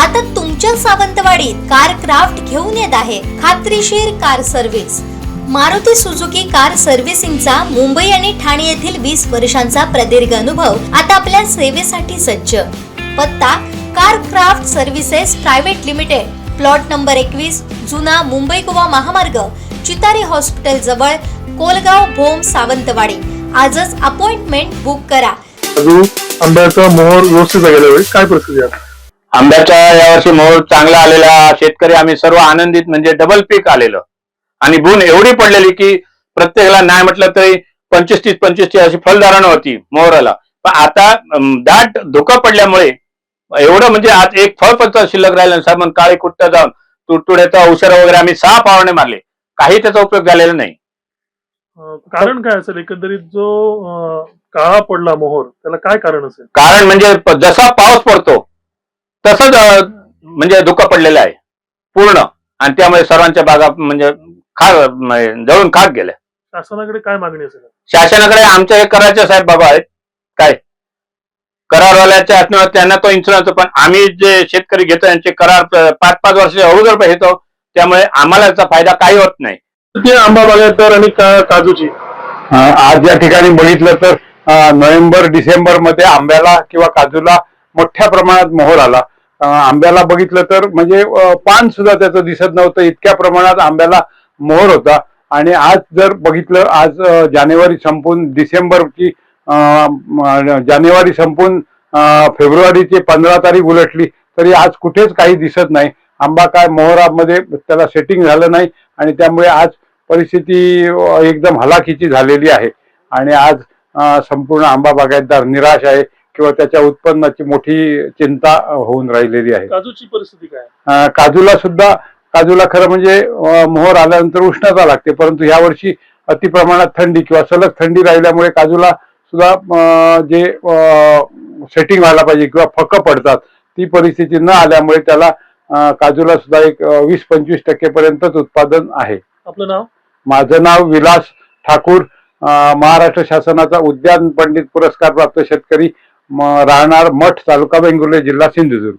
आता तुमच्या सावंतवाडीत car craft घेऊन येत आहे खात्रीशीर car service. Maruti Suzuki car सर्व्हिसिंगचा मुंबई आणि ठाणे येथील 20 वर्षांचा प्रदीर्घ अनुभव आता आपल्या सेवेसाठी सज्ज। पत्ता car craft services private limited, plot number 21, जुना मुंबई गोवा महामार्ग, चितारी हॉस्पिटल जवळ, कोलगाव भोम, सावंतवाडी। आजच अपॉइंटमेंट बुक करा। आंब्याचा मोहर व्यवस्थित गेल्या वेळी काय परिस्थिती आहे? आंब्याचा यावर्षी मोहर चांगला आलेला, शेतकरी आम्ही सर्व आनंदित, म्हणजे डबल पीक आलेलं आणि बोन एवढी पडलेली की प्रत्येकाला नाही म्हटलं तरी 25-30 अशी फलधारण होती मोहराला। पण आता दाट धुकं पडल्यामुळे एवढं म्हणजे आज एक फळ पण शिल्लक राहिलं नाही। मग काळी कुट्ट जाऊन तुडतुड्याचा औषध वगैरे आम्ही 6 फवारणी मारले, काही त्याचा उपयोग झालेला नाही। कारण काय असेल एकंदरीत जो काळा पडला मोहर, त्याला काय कारण असेल? कारण म्हणजे जसा पाऊस पडतो तसंच म्हणजे धुकं पडलेलं आहे पूर्ण, आणि त्यामुळे सर्वांच्या बागा म्हणजे जळून खाक गेल्या। शासनाकडे काय मागणी असेल? शासनाकडे आमच्या हे करायचे साहेब बाबा आहेत काय, करारवाल्याच्या हातून त्यांना तो इन्शुरन्स, पण आम्ही जे शेतकरी घेतो यांचे करार 5-5 वर्षाच्या अगोदर घेतो, त्यामुळे आम्हाला याचा फायदा काही होत नाही। आंबा बागायतदार आणि काजूची आज या ठिकाणी बघितलं तर नोव्हेंबर-डिसेंबर मध्ये आंब्याला किंवा काजूला मोठ्या प्रमाणात मोहर आला। आंब्याला बघितलं तर म्हणजे पान सुद्धा त्याचं दिसत नव्हतं, इतक्या प्रमाणात आंब्याला मोहर होता। आणि आज जर बघितलं, आज जानेवारी संपून डिसेंबरची जानेवारी संपून फेब्रुवारीची 15 तारीख उलटली तरी आज कुठेच काही दिसत नाही। आंबा काय मोहरामध्ये त्याला सेटिंग झालं नाही आणि त्यामुळे आज परिस्थिती एकदम हलाखीची झालेली आहे। आणि आज संपूर्ण आंबा बागायतदार निराश आहे किंवा त्याच्या उत्पन्नाची मोठी चिंता होऊन राहिलेली आहे। काजूची परिस्थिती काय? काजूला खरं म्हणजे मोहर आल्यानंतर उष्णता लागते, परंतु यावर्षी अतिप्रमाणात थंडी किंवा सलग थंडी राहिल्यामुळे काजूला सुद्धा जे सेटिंग व्हायला पाहिजे किंवा फकं पडतात ती परिस्थिती न आल्यामुळे त्याला काजूला सुद्धा एक 20-25% पर्यंतच उत्पादन आहे। आपलं नाव? माझं नाव विलास ठाकूर, महाराष्ट्र शासनाचा उद्यान पंडित पुरस्कार प्राप्त शेतकरी, राहणार मठ, तालुका वेंगुर्ले, जिल्हा सिंधुदुर्ग।